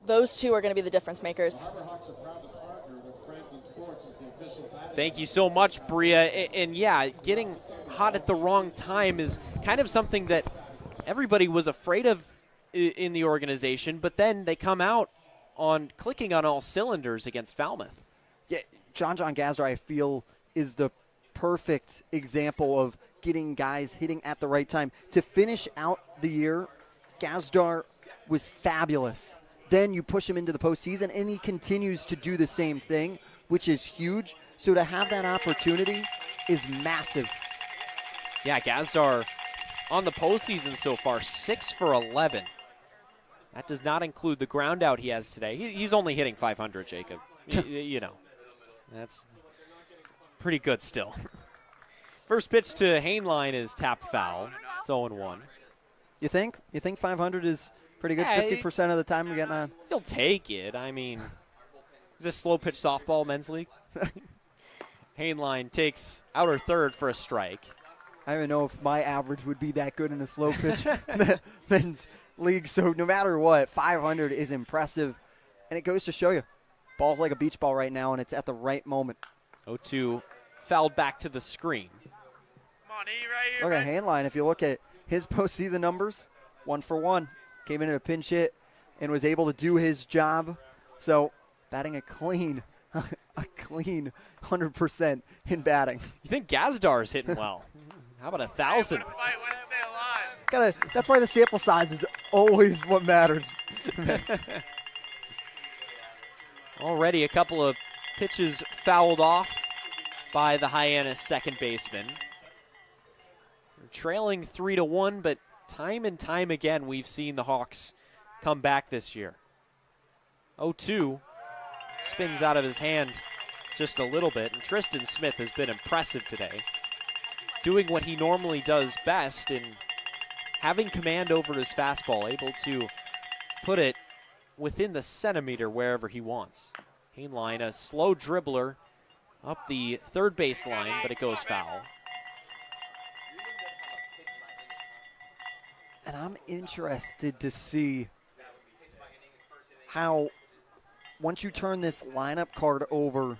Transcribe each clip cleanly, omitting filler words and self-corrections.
those two are going to be the difference makers. Thank you so much, Bria. And yeah, getting hot at the wrong time is kind of something that everybody was afraid of in the organization, but then they come out on clicking on all cylinders against Falmouth. Yeah, John Gazdar, I feel, is the perfect example of getting guys hitting at the right time. To finish out the year, Gazdar was fabulous. Then you push him into the postseason, and he continues to do the same thing, which is huge. So to have that opportunity is massive. Yeah, Gazdar on the postseason so far, 6 for 11. That does not include the ground out he has today. He's only hitting 500, Jacob. You know, that's pretty good still. First pitch to Hainline is tapped foul. It's 0-1. You think? You think 500 is pretty good? 50% of the time you're getting on? He'll take it. I mean, is this slow pitch softball men's league? Hainline takes outer third for a strike. I don't even know if my average would be that good in a slow pitch men's league. So no matter what, 500 is impressive. And it goes to show you, ball's like a beach ball right now, and it's at the right moment. 0-2 fouled back to the screen. Look at Hainline. If you look at his postseason numbers, 1 for 1. Came in a pinch hit and was able to do his job. So batting a clean 100% in batting. You think Gazdar's hitting well? How about 1,000? That's why the sample size is always what matters. Already a couple of pitches fouled off by the Hyannis second baseman. They're trailing 3-1, but time and time again we've seen the Hawks come back this year. 0-2 spins out of his hand just a little bit, and Tristan Smith has been impressive today, doing what he normally does best in having command over his fastball, able to put it within the centimeter wherever he wants. Hainline, a slow dribbler up the third base line, but it goes foul. And I'm interested to see how, once you turn this lineup card over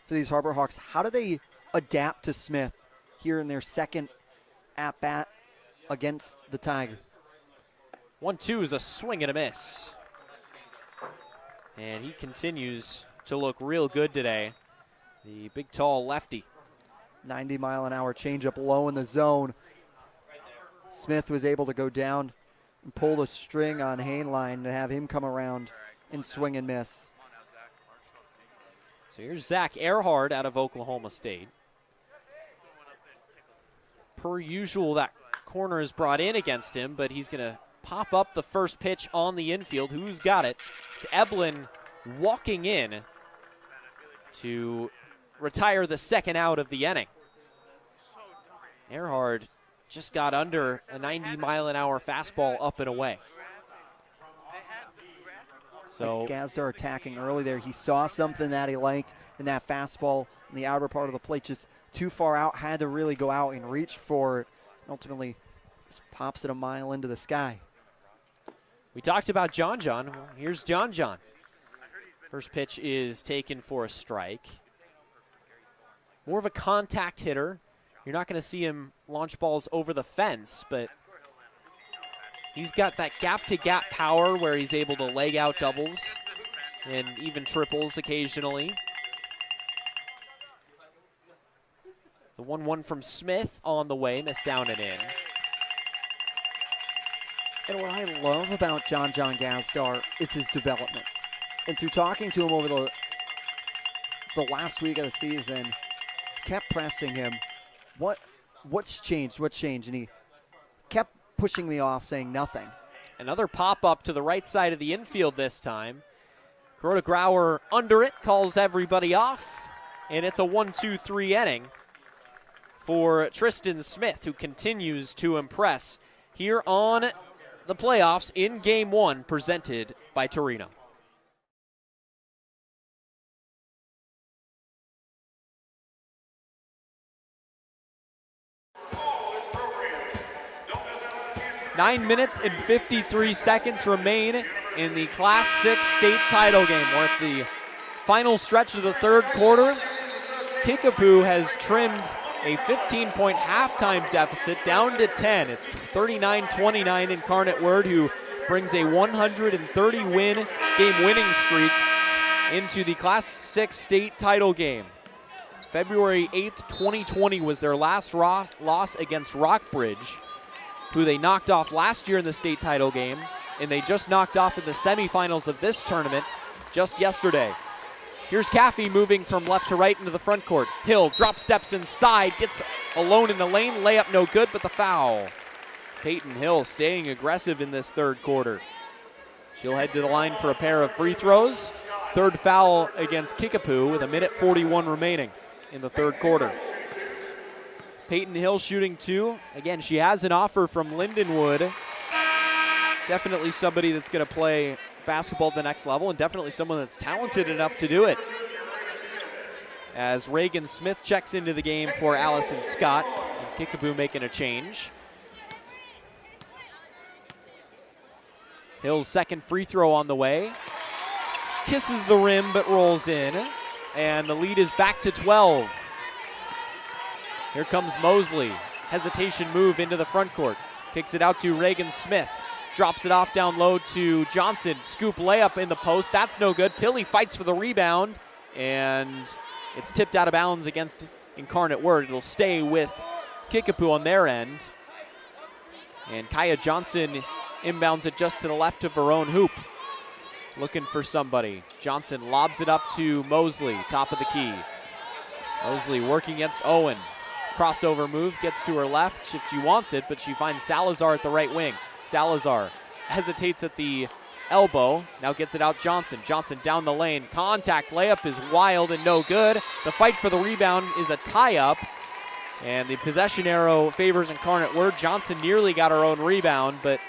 for these Harbor Hawks, how do they adapt to Smith here in their second at-bat against the Tiger? 1-2 is a swing and a miss. And he continues to look real good today. The big, tall lefty. 90-mile-an-hour changeup low in the zone. Smith was able to go down and pull the string on Hainline to have him come around and swing and miss. So here's Zach Earhart out of Oklahoma State. Per usual, that corner is brought in against him, but he's going to pop up the first pitch on the infield. Who's got it? It's Eblin walking in to retire the second out of the inning. Earhart just got under a 90-mile-an-hour fastball up and away. So Gazdar attacking early there. He saw something that he liked in that fastball in the outer part of the plate, just too far out, had to really go out and reach for it. Ultimately, just pops it a mile into the sky. We talked about John. Well, here's John. First pitch is taken for a strike. More of a contact hitter. You're not going to see him launch balls over the fence, but he's got that gap-to-gap power where he's able to leg out doubles and even triples occasionally. The 1-1 from Smith on the way, missed down and in. And what I love about John Gazdar is his development. And through talking to him over the last week of the season, kept pressing him. What's changed? What's changed? And he kept pushing me off, saying nothing. Another pop-up to the right side of the infield this time. Kuroda Grauer under it, calls everybody off, and it's a 1-2-3 inning for Tristan Smith, who continues to impress here on the playoffs in Game 1, presented by Torino. Nine minutes and 53 seconds remain in the Class 6 state title game. We're at the final stretch of the third quarter. Kickapoo has trimmed a 15-point halftime deficit down to 10. It's 39-29 Incarnate Word, who brings a 130-win game-winning streak into the Class 6 state title game. February 8th, 2020 was their last loss against Rockbridge, who they knocked off last year in the state title game, and they just knocked off in the semifinals of this tournament just yesterday. Here's Caffey moving from left to right into the front court. Hill drop steps inside, gets alone in the lane, layup no good, but the foul. Peyton Hill staying aggressive in this third quarter. She'll head to the line for a pair of free throws. Third foul against Kickapoo with 1:41 remaining in the third quarter. Peyton Hill shooting 2. Again, she has an offer from Lindenwood. Definitely somebody that's going to play basketball at the next level, and definitely someone that's talented enough to do it. As Reagan Smith checks into the game for Allison Scott, and Kickapoo making a change. Hill's second free throw on the way. Kisses the rim but rolls in, and the lead is back to 12. Here comes Mosley. Hesitation move into the front court. Kicks it out to Reagan Smith. Drops it off down low to Johnson. Scoop layup in the post. That's no good. Pilley fights for the rebound, and it's tipped out of bounds against Incarnate Word. It'll stay with Kickapoo on their end. And Kaya Johnson inbounds it just to the left of her own hoop. Looking for somebody. Johnson lobs it up to Mosley, top of the key. Mosley working against Owen. Crossover move, gets to her left if she wants it, but she finds Salazar at the right wing. Salazar hesitates at the elbow, now gets it out Johnson. Johnson down the lane, contact layup is wild and no good. The fight for the rebound is a tie-up, and the possession arrow favors Incarnate Word. Johnson nearly got her own rebound, but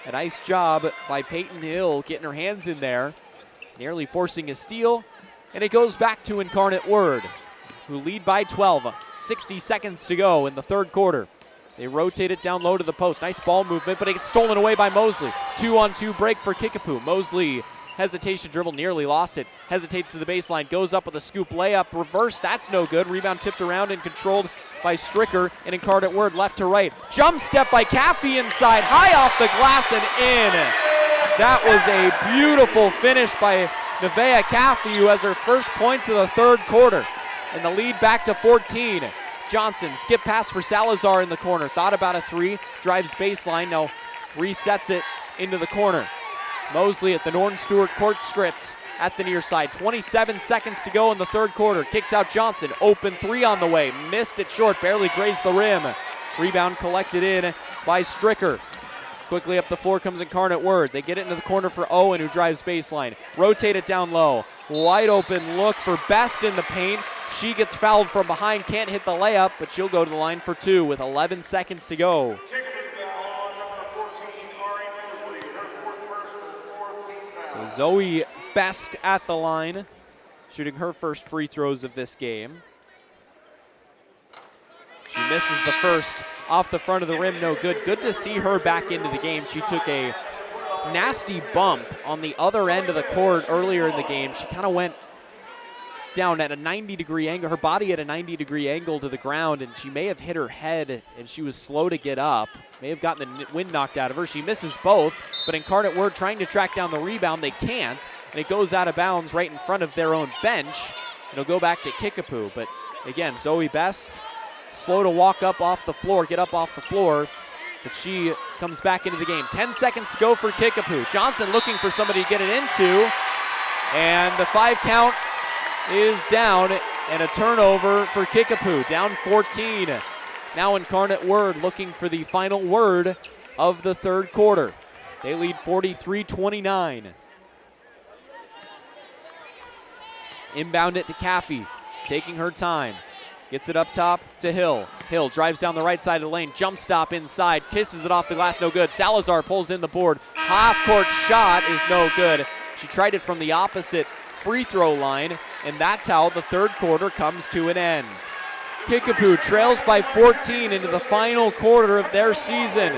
a nice job by Peyton Hill getting her hands in there, nearly forcing a steal, and it goes back to Incarnate Word, who lead by 12. 60 seconds to go in the third quarter. They rotate it down low to the post. Nice ball movement, but it gets stolen away by Mosley. 2-on-2 break for Kickapoo. Mosley, hesitation dribble, nearly lost it. Hesitates to the baseline, goes up with a scoop layup. Reverse, that's no good. Rebound tipped around and controlled by Stricker. And Incarnate Word left to right. Jump step by Caffey inside. High off the glass and in. That was a beautiful finish by Nevaeh Caffey, who has her first points of the third quarter. And the lead back to 14. Johnson, skip pass for Salazar in the corner. Thought about a 3, drives baseline, now resets it into the corner. Mosley at the Norton Stewart court script at the near side. 27 seconds to go in the third quarter. Kicks out Johnson, open 3 on the way. Missed it short, barely grazed the rim. Rebound collected in by Stricker. Quickly up the floor comes Incarnate Word. They get it into the corner for Owen, who drives baseline. Rotate it down low. Wide open look for Best in the paint. She gets fouled from behind, can't hit the layup, but she'll go to the line for 2 with 11 seconds to go. So Zoe Best at the line, shooting her first free throws of this game. She misses the first off the front of the rim, no good. Good to see her back into the game. She took a nasty bump on the other end of the court earlier in the game. She kind of went down at a 90-degree angle, her body at a 90-degree angle to the ground, and she may have hit her head, and she was slow to get up. May have gotten the wind knocked out of her. She misses both, but Incarnate Word trying to track down the rebound. They can't, and it goes out of bounds right in front of their own bench. It'll go back to Kickapoo, but again, Zoe Best, slow to walk up off the floor, get up off the floor, but she comes back into the game. 10 seconds to go for Kickapoo. Johnson looking for somebody to get it into, and the 5 count is down, and a turnover for Kickapoo, down 14. Now Incarnate Word looking for the final word of the third quarter. They lead 43-29. Inbound it to Caffey, taking her time. Gets it up top to Hill. Hill drives down the right side of the lane, jump stop inside, kisses it off the glass, no good. Salazar pulls in the board. Half-court shot is no good. She tried it from the opposite free throw line, and that's how the third quarter comes to an end. Kickapoo trails by 14 into the final quarter of their season.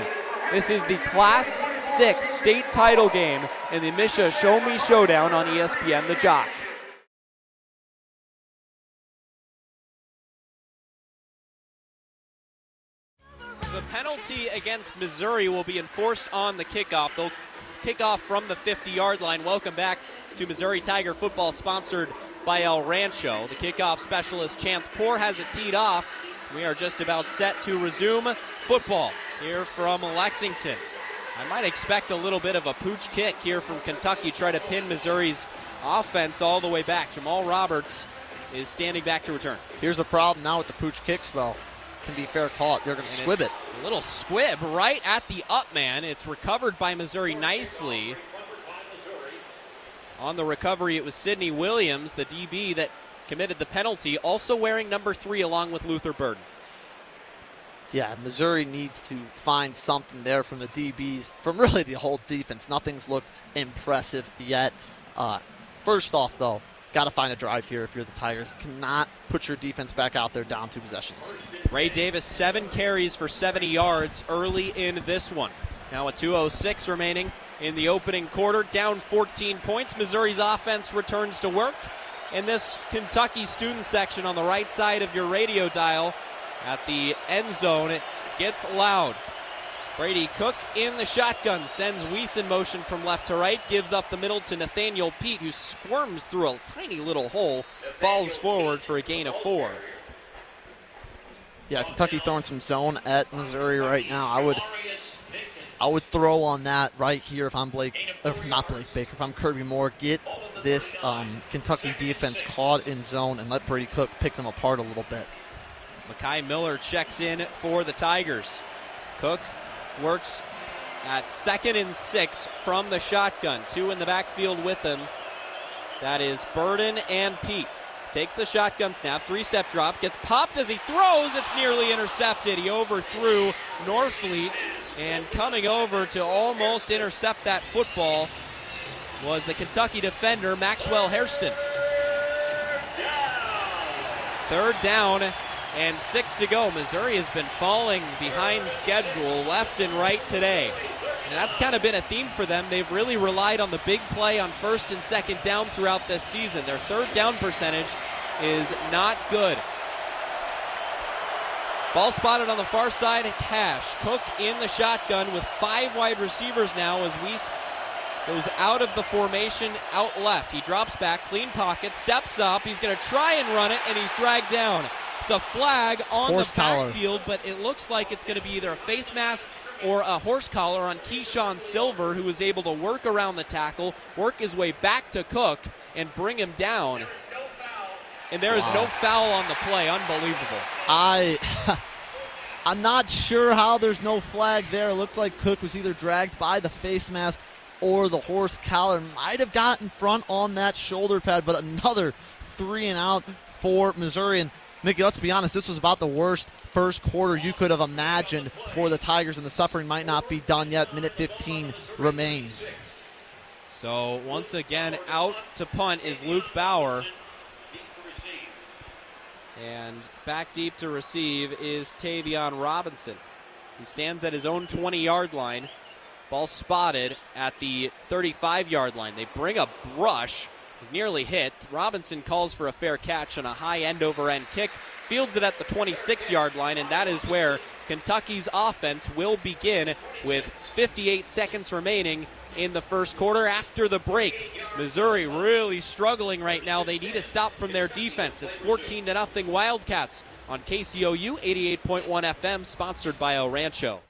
This is the Class 6 state title game in the Misha Show Me Showdown on ESPN The Jock. The penalty against Missouri will be enforced on the kickoff. They'll kick off from the 50-yard line. Welcome back to Missouri Tiger football, sponsored by El Rancho. The kickoff specialist, Chance Poor, has it teed off. We are just about set to resume football here from Lexington. I might expect a little bit of a pooch kick here from Kentucky, try to pin Missouri's offense all the way back. Jamal Roberts is standing back to return. Here's the problem now with the pooch kicks, though. Can be fair caught. They're going to squib it. A little squib right at the up man. It's recovered by Missouri nicely. On the recovery, it was Sidney Williams, the DB, that committed the penalty, also wearing number 3 along with Luther Burden. Yeah, Missouri needs to find something there from the DBs, from really the whole defense. Nothing's looked impressive yet. First off, though, got to find a drive here if you're the Tigers. Cannot put your defense back out there down 2 possessions. Ray Davis, 7 carries for 70 yards early in this one. Now with 2:06 remaining in the opening quarter, down 14 points. Missouri's offense returns to work. And this Kentucky student section on the right side of your radio dial at the end zone, it gets loud. Brady Cook in the shotgun, sends Weiss in motion from left to right, gives up the middle to Nathaniel Pete, who squirms through a tiny little hole, falls forward for a gain of 4. Yeah, Kentucky throwing some zone at Missouri right now. I would throw on that right here if I'm not Blake Baker, if I'm Kirby Moore. Get this Kentucky defense caught in zone and let Brady Cook pick them apart a little bit. Makai Miller checks in for the Tigers. Cook works at 2nd and 6 from the shotgun. 2 in the backfield with him. That is Burden and Pete. Takes the shotgun snap, 3-step drop, gets popped as he throws. It's nearly intercepted. He overthrew Norfleet, and coming over to almost intercept that football was the Kentucky defender, Maxwell Hairston. 3rd down and 6 to go. Missouri has been falling behind schedule left and right today. And that's kind of been a theme for them. They've really relied on the big play on 1st and 2nd down throughout this season. Their 3rd down percentage is not good. Ball spotted on the far side, Cash. Cook in the shotgun with 5 wide receivers now as Weiss goes out of the formation, out left. He drops back, clean pocket, steps up. He's going to try and run it, and he's dragged down. It's a flag on the backfield, but it looks like it's going to be either a face mask or a horse collar on Keyshawn Silver, who was able to work around the tackle, work his way back to Cook, and bring him down. And there is no foul on the play. Unbelievable. I'm not sure how there's no flag there. It looked like Cook was either dragged by the face mask or the horse collar. Might have gotten front on that shoulder pad, but another 3 and out for Missouri. And Mickey, let's be honest, this was about the worst first quarter you could have imagined for the Tigers, and the suffering might not be done yet. Minute 15 remains. So once again, out to punt is Luke Bauer. And back deep to receive is Tavion Robinson. He stands at his own 20-yard line. Ball spotted at the 35-yard line. They bring a rush. He's nearly hit. Robinson calls for a fair catch on a high end-over-end kick. Fields it at the 26-yard line, and that is where Kentucky's offense will begin with 58 seconds remaining in the first quarter after the break. Missouri really struggling right now. They need a stop from their defense. It's 14-0 Wildcats on KCOU 88.1 FM, sponsored by El Rancho.